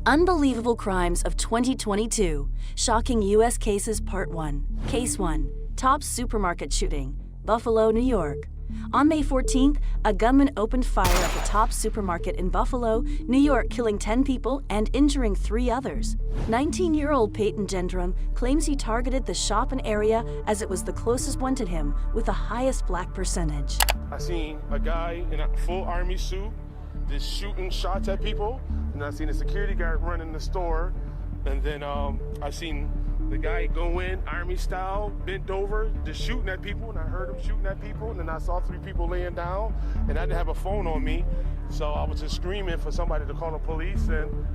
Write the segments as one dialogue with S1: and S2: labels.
S1: Unbelievable Crimes of 2022, Shocking U.S. Cases Part 1. Case 1, Tops Supermarket Shooting, Buffalo, New York. On May 14th, a gunman opened fire at the Tops Supermarket in Buffalo, New York, killing 10 people and injuring 3 others. 19-year-old Peyton Gendron claims he targeted the shop and area as it was the closest one to him with the highest black percentage.
S2: I seen a guy in a full army suit just shooting shots at people, and I seen a security guard running the store, and then I seen the guy go in army style, bent over, just shooting at people, and I heard him shooting at people, and then I saw 3 people laying down, and I didn't have a phone on me, so I was just screaming for somebody to call the police, and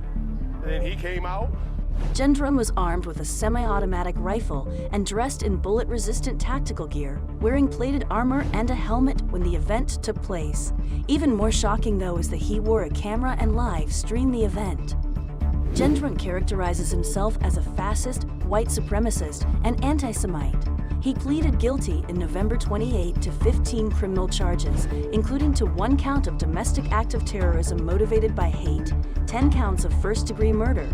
S2: then he came out.
S1: Gendron was armed with a semi-automatic rifle and dressed in bullet-resistant tactical gear, wearing plated armor and a helmet when the event took place. Even more shocking, though, is that he wore a camera and live streamed the event. Gendron characterizes himself as a fascist, white supremacist, and anti-Semite. He pleaded guilty in November 28 to 15 criminal charges, including to 1 count of domestic act of terrorism motivated by hate, 10 counts of first-degree murder,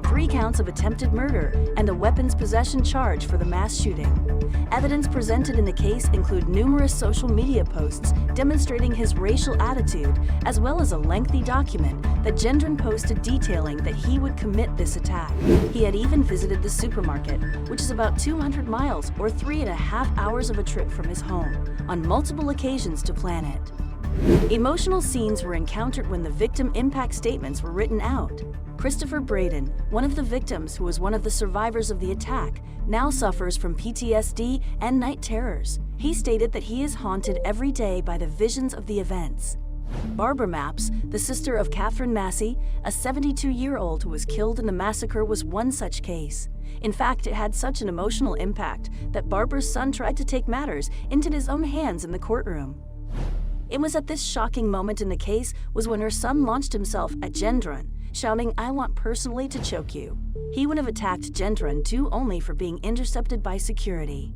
S1: 3 counts of attempted murder, and a weapons possession charge for the mass shooting. Evidence presented in the case include numerous social media posts demonstrating his racial attitude, as well as a lengthy document that Gendron posted detailing that he would commit this attack. He had even visited the supermarket, which is about 200 miles or 3.5 hours of a trip from his home, on multiple occasions to plan it. Emotional scenes were encountered when the victim impact statements were written out. Christopher Braden, one of the victims who was one of the survivors of the attack, now suffers from PTSD and night terrors. He stated that he is haunted every day by the visions of the events. Barbara Mapps, the sister of Catherine Massey, a 72-year-old who was killed in the massacre, was one such case. In fact, it had such an emotional impact that Barbara's son tried to take matters into his own hands in the courtroom. It was at this shocking moment in the case was when her son launched himself at Gendron, shouting, "I want personally to choke you." He would have attacked Gendron too, only for being intercepted by security.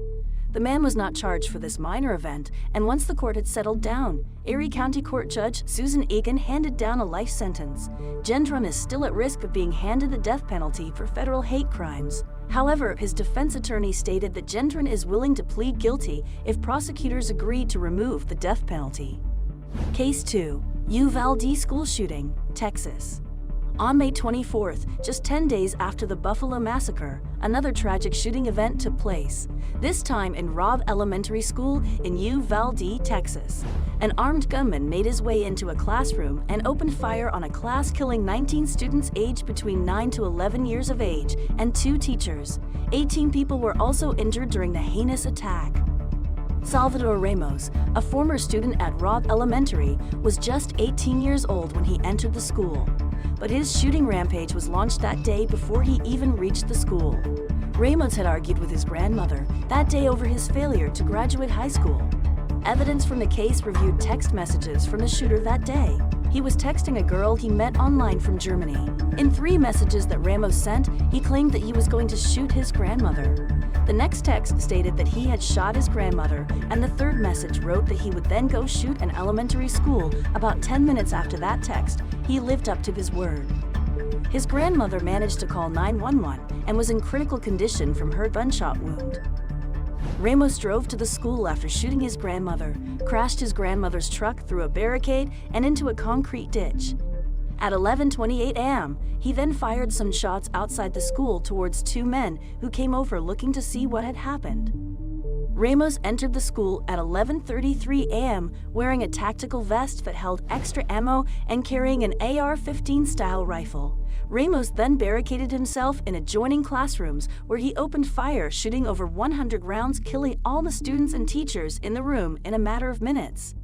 S1: The man was not charged for this minor event, and once the court had settled down, Erie County Court Judge Susan Egan handed down a life sentence. Gendron is still at risk of being handed the death penalty for federal hate crimes. However, his defense attorney stated that Gendron is willing to plead guilty if prosecutors agree to remove the death penalty. Case 2, Uvalde School Shooting, Texas. On May 24th, just 10 days after the Buffalo Massacre, another tragic shooting event took place, this time in Robb Elementary School in Uvalde, Texas. An armed gunman made his way into a classroom and opened fire on a class, killing 19 students aged between 9 to 11 years of age and 2 teachers. 18 people were also injured during the heinous attack. Salvador Ramos, a former student at Robb Elementary, was just 18 years old when he entered the school. But his shooting rampage was launched that day before he even reached the school. Ramos had argued with his grandmother that day over his failure to graduate high school. Evidence from the case reviewed text messages from the shooter that day. He was texting a girl he met online from Germany. In 3 messages that Ramos sent, he claimed that he was going to shoot his grandmother. The next text stated that he had shot his grandmother, and the 3rd message wrote that he would then go shoot an elementary school. About 10 minutes after that text, he lived up to his word. His grandmother managed to call 911 and was in critical condition from her gunshot wound. Ramos drove to the school after shooting his grandmother, crashed his grandmother's truck through a barricade and into a concrete ditch. At 11:28 a.m., he then fired some shots outside the school towards 2 men who came over looking to see what had happened. Ramos entered the school at 11:33 a.m. wearing a tactical vest that held extra ammo and carrying an AR-15 style rifle. Ramos then barricaded himself in adjoining classrooms where he opened fire, shooting over 100 rounds, killing all the students and teachers in the room in a matter of minutes.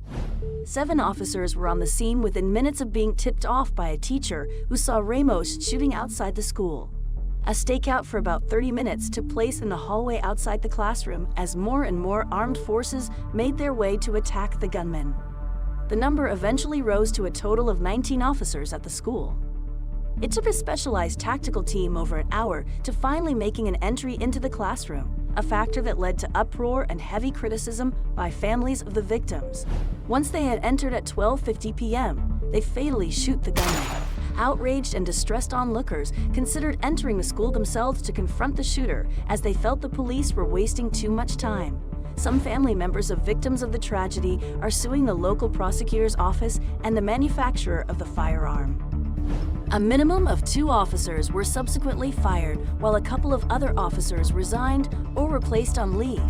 S1: 7 officers were on the scene within minutes of being tipped off by a teacher who saw Ramos shooting outside the school. A stakeout for about 30 minutes took place in the hallway outside the classroom as more and more armed forces made their way to attack the gunman. The number eventually rose to a total of 19 officers at the school. It took a specialized tactical team over an hour to finally making an entry into the classroom, a factor that led to uproar and heavy criticism by families of the victims. Once they had entered at 12:50 p.m., they fatally shoot the gunman. Outraged and distressed onlookers considered entering the school themselves to confront the shooter, as they felt the police were wasting too much time. Some family members of victims of the tragedy are suing the local prosecutor's office and the manufacturer of the firearm. A minimum of 2 officers were subsequently fired, while a couple of other officers resigned or were placed on leave.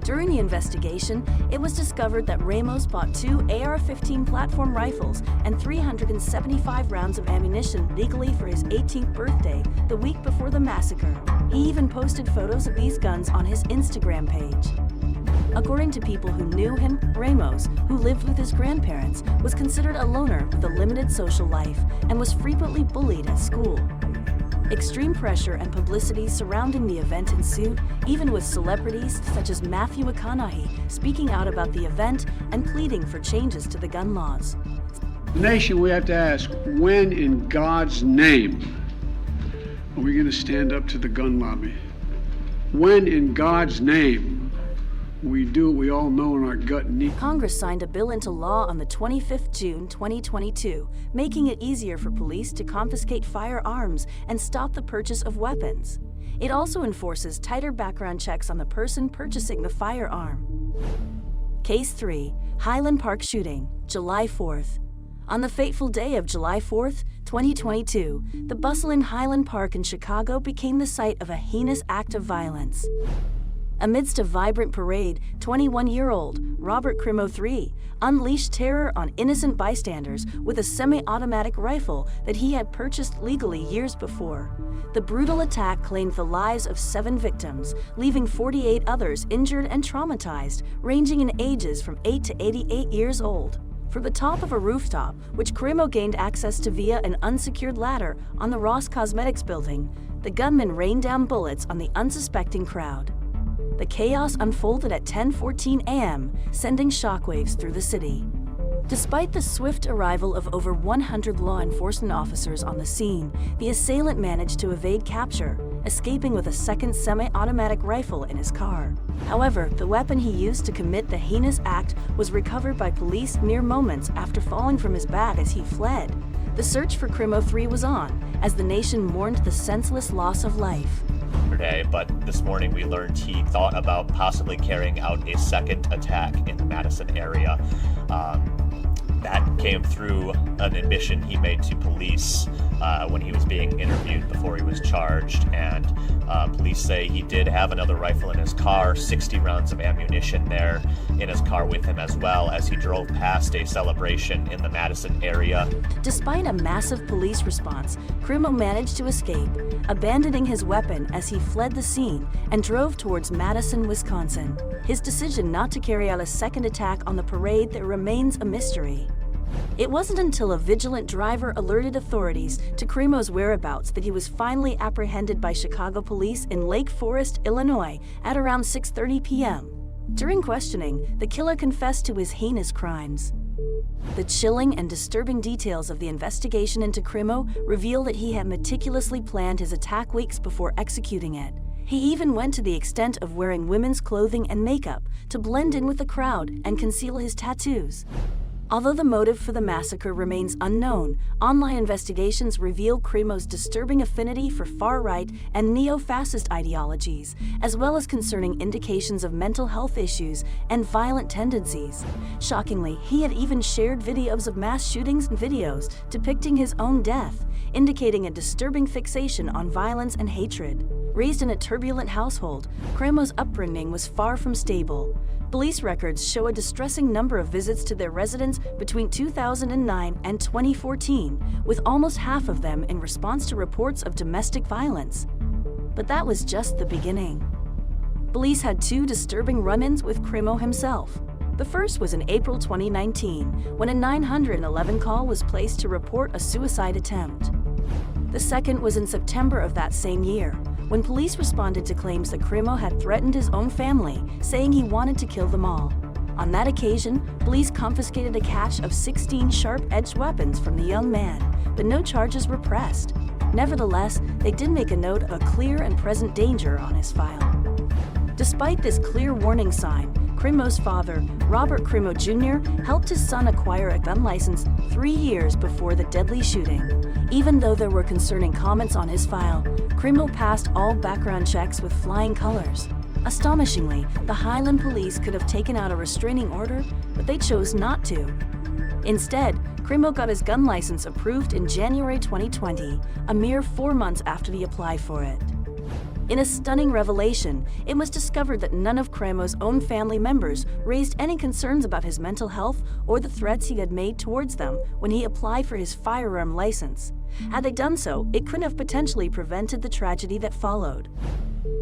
S1: During the investigation, it was discovered that Ramos bought 2 AR-15 platform rifles and 375 rounds of ammunition legally for his 18th birthday, the week before the massacre. He even posted photos of these guns on his Instagram page. According to people who knew him, Ramos, who lived with his grandparents, was considered a loner with a limited social life and was frequently bullied at school. Extreme pressure and publicity surrounding the event ensued, even with celebrities such as Matthew McConaughey speaking out about the event and pleading for changes to the gun laws.
S3: The nation, we have to ask, when in God's name are we going to stand up to the gun lobby? When in God's name we do what we all know in our gut need?
S1: Congress signed a bill into law on the 25th June 2022, making it easier for police to confiscate firearms and stop the purchase of weapons. It also enforces tighter background checks on the person purchasing the firearm. Case 3, Highland Park shooting, July 4th. On the fateful day of July 4th, 2022, the bustling Highland Park in Chicago became the site of a heinous act of violence. Amidst a vibrant parade, 21-year-old Robert Crimo III unleashed terror on innocent bystanders with a semi-automatic rifle that he had purchased legally years before. The brutal attack claimed the lives of 7 victims, leaving 48 others injured and traumatized, ranging in ages from 8 to 88 years old. From the top of a rooftop, which Crimo gained access to via an unsecured ladder on the Ross Cosmetics building, the gunman rained down bullets on the unsuspecting crowd. The chaos unfolded at 10:14 a.m., sending shockwaves through the city. Despite the swift arrival of over 100 law enforcement officers on the scene, the assailant managed to evade capture, escaping with a second semi-automatic rifle in his car. However, the weapon he used to commit the heinous act was recovered by police mere moments after falling from his bag as he fled. The search for Crimo III was on, as the nation mourned the senseless loss of life.
S4: But this morning we learned he thought about possibly carrying out a second attack in the Madison area. That came through an admission he made to police when he was being interviewed before he was charged, and police say he did have another rifle in his car, 60 rounds of ammunition there in his car with him as well as he drove past a celebration in the Madison area.
S1: Despite a massive police response, Crimo managed to escape, abandoning his weapon as he fled the scene and drove towards Madison, Wisconsin. His decision not to carry out a second attack on the parade that remains a mystery. It wasn't until a vigilant driver alerted authorities to Crimo's whereabouts that he was finally apprehended by Chicago police in Lake Forest, Illinois, at around 6:30 p.m. During questioning, the killer confessed to his heinous crimes. The chilling and disturbing details of the investigation into Crimo reveal that he had meticulously planned his attack weeks before executing it. He even went to the extent of wearing women's clothing and makeup to blend in with the crowd and conceal his tattoos. Although the motive for the massacre remains unknown, online investigations reveal Crimo's disturbing affinity for far-right and neo-fascist ideologies, as well as concerning indications of mental health issues and violent tendencies. Shockingly, he had even shared videos of mass shootings and videos depicting his own death, indicating a disturbing fixation on violence and hatred. Raised in a turbulent household, Crimo's upbringing was far from stable. Police records show a distressing number of visits to their residence between 2009 and 2014, with almost half of them in response to reports of domestic violence. But that was just the beginning. Police had 2 disturbing run-ins with Crimo himself. The first was in April 2019, when a 911 call was placed to report a suicide attempt. The second was in September of that same year, when police responded to claims that Crimo had threatened his own family, saying he wanted to kill them all. On that occasion, police confiscated a cache of 16 sharp-edged weapons from the young man, but no charges were pressed. Nevertheless, they did make a note of a clear and present danger on his file. Despite this clear warning sign, Crimo's father, Robert Crimo Jr., helped his son acquire a gun license 3 years before the deadly shooting. Even though there were concerning comments on his file, Cremo passed all background checks with flying colors. Astonishingly, the Highland police could have taken out a restraining order, but they chose not to. Instead, Cremo got his gun license approved in January 2020, a mere 4 months after he applied for it. In a stunning revelation, it was discovered that none of Cremo's own family members raised any concerns about his mental health or the threats he had made towards them when he applied for his firearm license. Had they done so, it could have potentially prevented the tragedy that followed.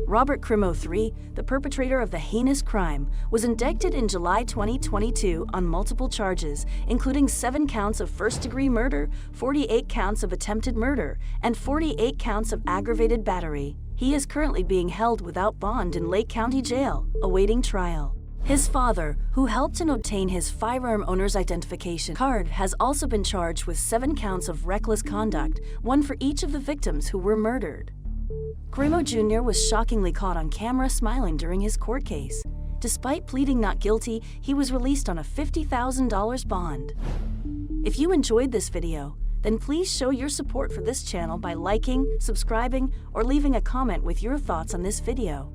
S1: Robert Cremo III, the perpetrator of the heinous crime, was indicted in July 2022 on multiple charges, including 7 counts of first-degree murder, 48 counts of attempted murder, and 48 counts of aggravated battery. He is currently being held without bond in Lake County Jail, awaiting trial. His father, who helped to obtain his firearm owner's identification card, has also been charged with 7 counts of reckless conduct, 1 for each of the victims who were murdered. Cremo Jr. was shockingly caught on camera smiling during his court case. Despite pleading not guilty, he was released on a $50,000 bond. If you enjoyed this video, then please show your support for this channel by liking, subscribing, or leaving a comment with your thoughts on this video.